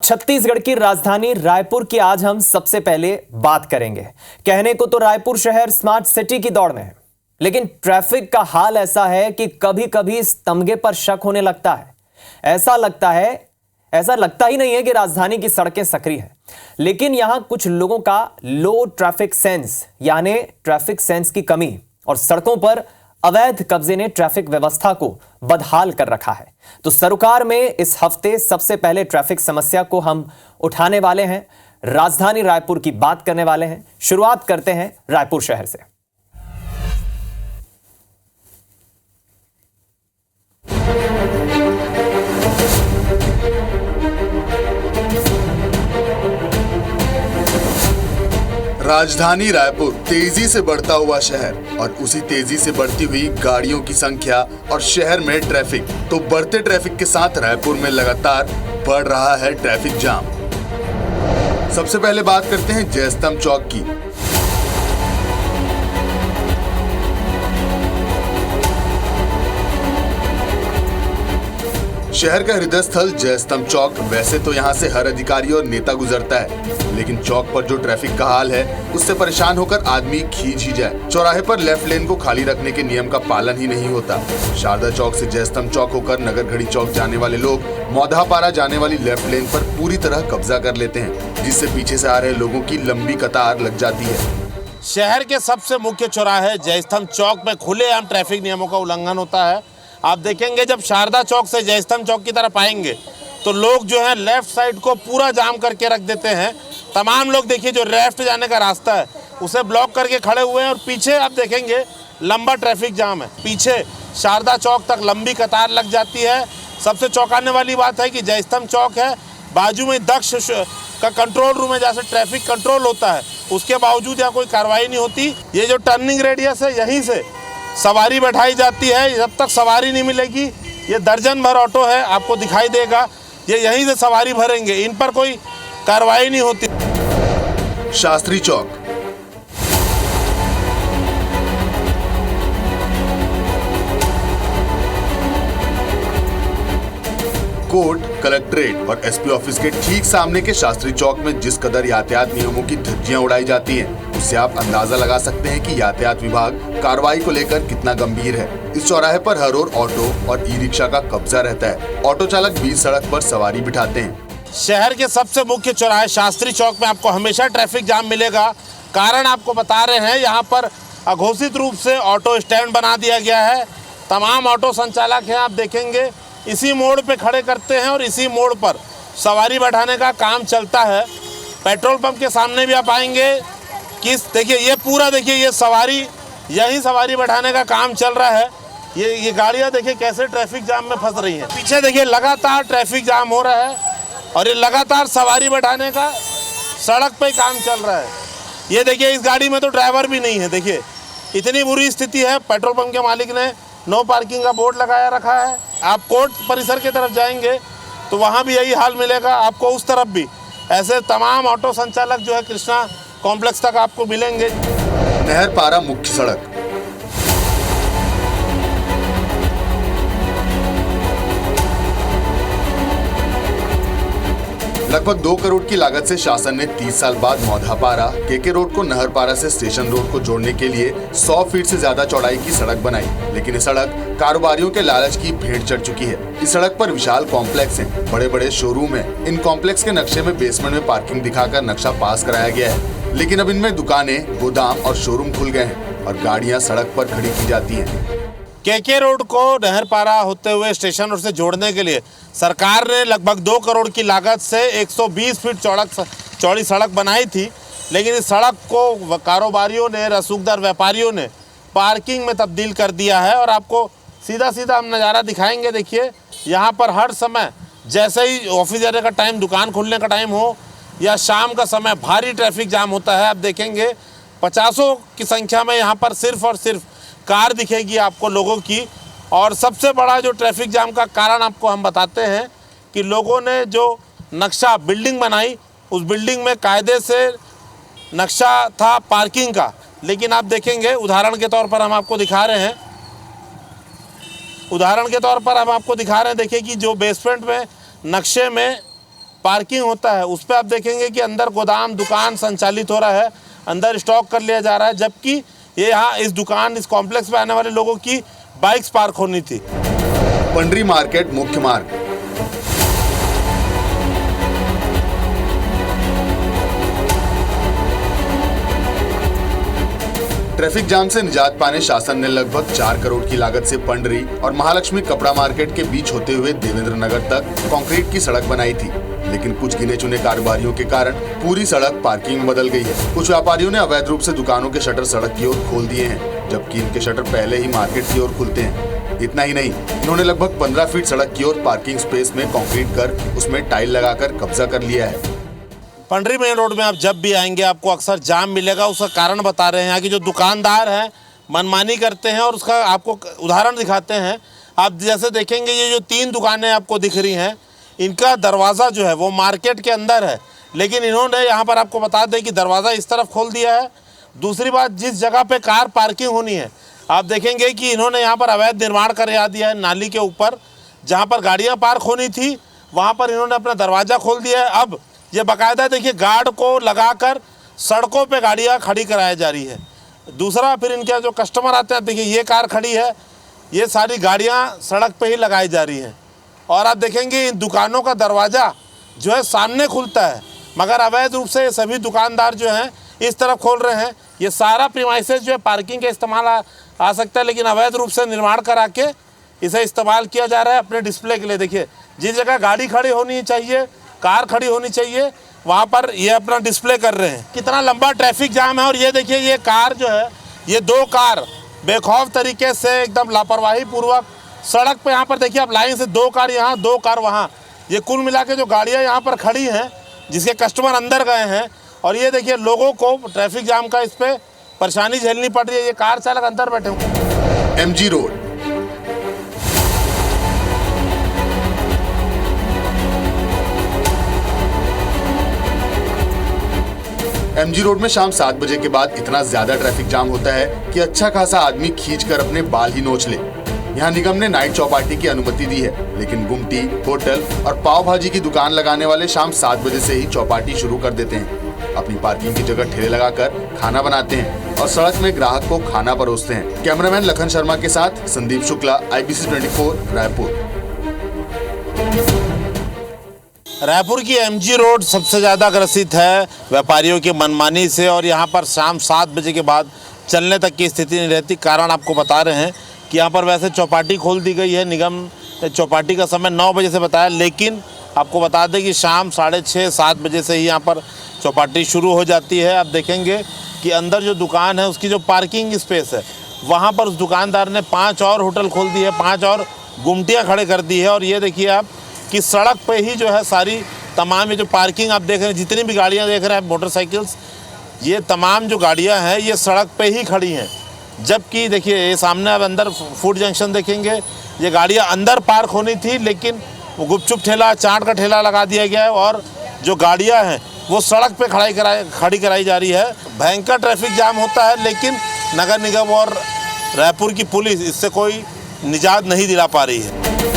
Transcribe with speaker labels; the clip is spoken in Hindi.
Speaker 1: छत्तीसगढ़ की राजधानी रायपुर की आज हम सबसे पहले बात करेंगे। कहने को तो रायपुर शहर स्मार्ट सिटी की दौड़ में है, लेकिन ट्रैफिक का हाल ऐसा है कि कभी कभी इस तमगे पर शक होने लगता है। ऐसा लगता ही नहीं है कि राजधानी की सड़कें सक्रिय हैं, लेकिन यहां कुछ लोगों का लो ट्रैफिक सेंस यानी ट्रैफिक सेंस की कमी और सड़कों पर अवैध कब्जे ने ट्रैफिक व्यवस्था को बदहाल कर रखा है। तो सरकार में इस हफ्ते सबसे पहले ट्रैफिक समस्या को हम उठाने वाले हैं, राजधानी रायपुर की बात करने वाले हैं। शुरुआत करते हैं रायपुर शहर से।
Speaker 2: राजधानी रायपुर तेजी से बढ़ता हुआ शहर और उसी तेजी से बढ़ती हुई गाड़ियों की संख्या और शहर में ट्रैफिक। तो बढ़ते ट्रैफिक के साथ रायपुर में लगातार बढ़ रहा है ट्रैफिक जाम। सबसे पहले बात करते हैं जयस्तंभ चौक की। शहर का हृदय स्थल जयस्तंभ चौक। वैसे तो यहाँ से हर अधिकारी और नेता गुजरता है, लेकिन चौक पर जो ट्रैफिक का हाल है उससे परेशान होकर आदमी खींच ही जाए। चौराहे पर लेफ्ट लेन को खाली रखने के नियम का पालन ही नहीं होता। शारदा चौक से जयस्तंभ चौक होकर नगर घड़ी चौक जाने वाले लोग मौधापारा जाने वाली लेफ्ट लेन पर पूरी तरह कब्जा कर लेते हैं, जिससे पीछे से आ रहे लोगों की लंबी कतार लग जाती है।
Speaker 3: शहर के सबसे मुख्य चौराहे जयस्तंभ चौक में खुलेआम ट्रैफिक नियमों का उल्लंघन होता है। आप देखेंगे जब शारदा चौक से जयस्तंभ चौक की तरफ आएंगे तो लोग जो है लेफ्ट साइड को पूरा जाम करके रख देते हैं। तमाम लोग देखिए जो लेफ्ट जाने का रास्ता है उसे ब्लॉक करके खड़े हुए हैं और पीछे आप देखेंगे लंबा ट्रैफिक जाम है। पीछे शारदा चौक तक लंबी कतार लग जाती है। सबसे चौंकाने वाली बात है कि जयस्तंभ चौक है, बाजू में दक्ष का कंट्रोल रूम है जहाँ से ट्रैफिक कंट्रोल होता है, उसके बावजूद यहाँ कोई कार्रवाई नहीं होती। ये जो टर्निंग रेडियस है यहीं से सवारी बैठाई जाती है, जब तक सवारी नहीं मिलेगी ये दर्जन भर ऑटो है आपको दिखाई देगा, ये यहीं से सवारी भरेंगे, इन पर कोई कार्रवाई नहीं होती।
Speaker 2: शास्त्री चौक। कोर्ट, कलेक्ट्रेट और एसपी ऑफिस के ठीक सामने के शास्त्री चौक में जिस कदर यातायात नियमों की धज्जियां उड़ाई जाती हैं, उससे आप अंदाजा लगा सकते हैं कि यातायात विभाग कार्रवाई को लेकर कितना गंभीर है। इस चौराहे पर हर ओर ऑटो और ई रिक्शा का कब्जा रहता है। ऑटो चालक बीच सड़क पर सवारी बिठाते हैं।
Speaker 3: शहर के सबसे मुख्य चौराहे शास्त्री चौक में आपको हमेशा ट्रैफिक जाम मिलेगा। कारण आपको बता रहे हैं, यहाँ पर अघोषित रूप से ऑटो स्टैंड बना दिया गया है। तमाम ऑटो संचालक हैं, आप देखेंगे इसी मोड़ पे खड़े करते हैं और इसी मोड़ पर सवारी बैठाने का काम चलता है। पेट्रोल पंप के सामने भी आप आएंगे देखिए ये पूरा देखिए ये सवारी यही सवारी बैठाने का काम चल रहा है। ये गाड़ियां देखिए कैसे ट्रैफिक जाम में फंस रही हैं। पीछे देखिए लगातार ट्रैफिक जाम हो रहा है और ये लगातार सवारी बैठाने का सड़क पे काम चल रहा है। ये देखिए इस गाड़ी में तो ड्राइवर भी नहीं है। देखिए इतनी बुरी स्थिति है। पेट्रोल पंप के मालिक ने नो पार्किंग का बोर्ड लगाया रखा है। आप कोर्ट परिसर की तरफ जाएंगे तो वहाँ भी यही हाल मिलेगा, आपको उस तरफ भी ऐसे तमाम ऑटो संचालक जो है कृष्णा कॉम्प्लेक्स तक आपको मिलेंगे।
Speaker 2: नहरपारा मुख्य सड़क। लगभग 2 करोड़ की लागत से शासन ने 30 साल बाद मौधापारा केके रोड को नहरपारा से स्टेशन रोड को जोड़ने के लिए 100 फीट से ज्यादा चौड़ाई की सड़क बनाई, लेकिन ये सड़क कारोबारियों के लालच की भेंट चढ़ चुकी है। इस सड़क पर विशाल कॉम्प्लेक्स हैं, बड़े बड़े शोरूम हैं। इन कॉम्प्लेक्स के नक्शे में बेसमेंट में पार्किंग दिखाकर नक्शा पास कराया गया है, लेकिन अब इनमें दुकानें, गोदाम और शोरूम खुल गए हैं और गाड़ियां सड़क पर खड़ी की जाती हैं।
Speaker 3: केके रोड को नहरपारा होते हुए स्टेशन रोड से जोड़ने के लिए सरकार ने लगभग 2 करोड़ की लागत से 120 फीट चौड़ी सड़क बनाई थी, लेकिन इस सड़क को कारोबारियों ने, रसूखदार व्यापारियों ने पार्किंग में तब्दील कर दिया है। और आपको सीधा हम नज़ारा दिखाएंगे। देखिए यहाँ पर हर समय जैसे ही ऑफिस जाने का टाइम, दुकान खुलने का टाइम हो या शाम का समय भारी ट्रैफिक जाम होता है। आप देखेंगे 50 की संख्या में यहाँ पर सिर्फ और सिर्फ कार दिखेगी आपको लोगों की। और सबसे बड़ा जो ट्रैफिक जाम का कारण आपको हम बताते हैं कि लोगों ने जो नक्शा बिल्डिंग बनाई, उस बिल्डिंग में कायदे से नक्शा था पार्किंग का, लेकिन आप देखेंगे उदाहरण के तौर पर हम आपको दिखा रहे हैं देखिए कि जो बेसमेंट में नक्शे में पार्किंग होता है उस पर आप देखेंगे कि अंदर गोदाम दुकान संचालित हो रहा है, अंदर स्टॉक कर लिया जा रहा है, जबकि ये यहाँ इस दुकान इस कॉम्प्लेक्स में आने वाले लोगों की बाइक्स पार्क होनी थी।
Speaker 2: पंडरी मार्केट मुख्य मार्ग। ट्रैफिक जाम से निजात पाने शासन ने लगभग 4 करोड़ की लागत से पंडरी और महालक्ष्मी कपड़ा मार्केट के बीच होते हुए देवेंद्र नगर तक कंक्रीट की सड़क बनाई थी, लेकिन कुछ गिने चुने कारोबारियों के कारण पूरी सड़क पार्किंग में बदल गई है। कुछ व्यापारियों ने अवैध रूप से दुकानों के शटर सड़क की ओर खोल दिए हैं, जबकि इनके शटर पहले ही मार्केट की ओर खुलते हैं। इतना ही नहीं, इन्होंने लगभग 15 फीट सड़क की ओर पार्किंग स्पेस में कंक्रीट कर उसमें टाइल लगाकर कब्जा कर लिया है।
Speaker 3: पंडरी मेन रोड में आप जब भी आएंगे आपको अक्सर जाम मिलेगा। उसका कारण बता रहे हैं, यहाँ की जो दुकानदार हैं मनमानी करते हैं और उसका आपको उदाहरण दिखाते हैं। आप जैसे देखेंगे ये जो 3 दुकानें आपको दिख रही हैं, इनका दरवाज़ा जो है वो मार्केट के अंदर है, लेकिन इन्होंने यहाँ पर आपको बता दें कि दरवाज़ा इस तरफ खोल दिया है। दूसरी बात, जिस जगह पे कार पार्किंग होनी है आप देखेंगे कि इन्होंने यहाँ पर अवैध निर्माण कर दिया है। नाली के ऊपर जहाँ पर गाड़ियाँ पार्क होनी थी वहाँ पर इन्होंने अपना दरवाज़ा खोल दिया है। अब ये बाकायदा देखिए गार्ड को लगाकर सड़कों पे गाड़ियाँ खड़ी कराई जा रही है। दूसरा, फिर इनके जो कस्टमर आते हैं, देखिए ये कार खड़ी है, ये सारी गाड़ियाँ सड़क पे ही लगाई जा रही हैं। और आप देखेंगे इन दुकानों का दरवाज़ा जो है सामने खुलता है, मगर अवैध रूप से सभी दुकानदार जो हैं इस तरफ खोल रहे हैं। ये सारा प्रीमाइसेस जो है पार्किंग के इस्तेमाल आ सकता है, लेकिन अवैध रूप से निर्माण करा के इसे इस्तेमाल किया जा रहा है अपने डिस्प्ले के लिए। देखिए जिस जगह गाड़ी खड़ी होनी चाहिए, कार खड़ी होनी चाहिए, वहाँ पर ये अपना डिस्प्ले कर रहे हैं। कितना लंबा ट्रैफिक जाम है। और ये देखिए ये कार जो है, ये 2 कार बेखौफ तरीके से एकदम लापरवाही पूर्वक सड़क पे यहाँ पर देखिए आप लाइन से 2 कार यहाँ 2 कार वहाँ, ये कुल मिला के जो गाड़ियाँ यहाँ पर खड़ी हैं जिसके कस्टमर अंदर गए हैं। और ये देखिए लोगों को ट्रैफिक जाम का इस पर परेशानी झेलनी पड़ रही है। ये कार चालक अंदर बैठे हुए।
Speaker 2: MG road. MG रोड में शाम 7 बजे के बाद इतना ज्यादा ट्रैफिक जाम होता है कि अच्छा खासा आदमी खींचकर अपने बाल ही नोच ले। यहाँ निगम ने नाइट चौपाटी की अनुमति दी है, लेकिन गुमटी, होटल और पाव भाजी की दुकान लगाने वाले शाम 7 बजे से ही चौपाटी शुरू कर देते हैं। अपनी पार्किंग की जगह ठेले लगाकर खाना बनाते हैं और सड़क में ग्राहक को खाना परोसते हैं। कैमरामैन लखन शर्मा के साथ संदीप शुक्ला, IBC 24 रायपुर।
Speaker 3: रायपुर की MG रोड सबसे ज़्यादा ग्रसित है व्यापारियों की मनमानी से, और यहाँ पर शाम 7 बजे के बाद चलने तक की स्थिति नहीं रहती। कारण आपको बता रहे हैं कि यहाँ पर वैसे चौपाटी खोल दी गई है, निगम ने चौपाटी का समय 9 बजे से बताया, लेकिन आपको बता दें कि शाम 6:30-7 बजे से ही यहाँ पर चौपाटी शुरू हो जाती है। आप देखेंगे कि अंदर जो दुकान है उसकी जो पार्किंग स्पेस है वहाँ पर उस दुकानदार ने 5 और होटल खोल दी है, 5 और गुमटियाँ खड़े कर दी है। और ये देखिए आप कि सड़क पे ही जो है सारी तमाम ये जो पार्किंग आप देख रहे हैं, जितनी भी गाड़ियाँ देख रहे हैं मोटरसाइकिल्स, ये तमाम जो गाड़ियाँ हैं ये सड़क पे ही खड़ी हैं। जबकि देखिए ये सामने आप अंदर फूड जंक्शन देखेंगे, ये गाड़ियाँ अंदर पार्क होनी थी, लेकिन वो गुपचुप ठेला, चाट का ठेला लगा दिया गया है और जो गाड़ियाँ हैं वो सड़क पे खड़ी कराई जा रही है। भयंकर ट्रैफिक जाम होता है, लेकिन नगर निगम और रायपुर की पुलिस इससे कोई निजात नहीं दिला पा रही है।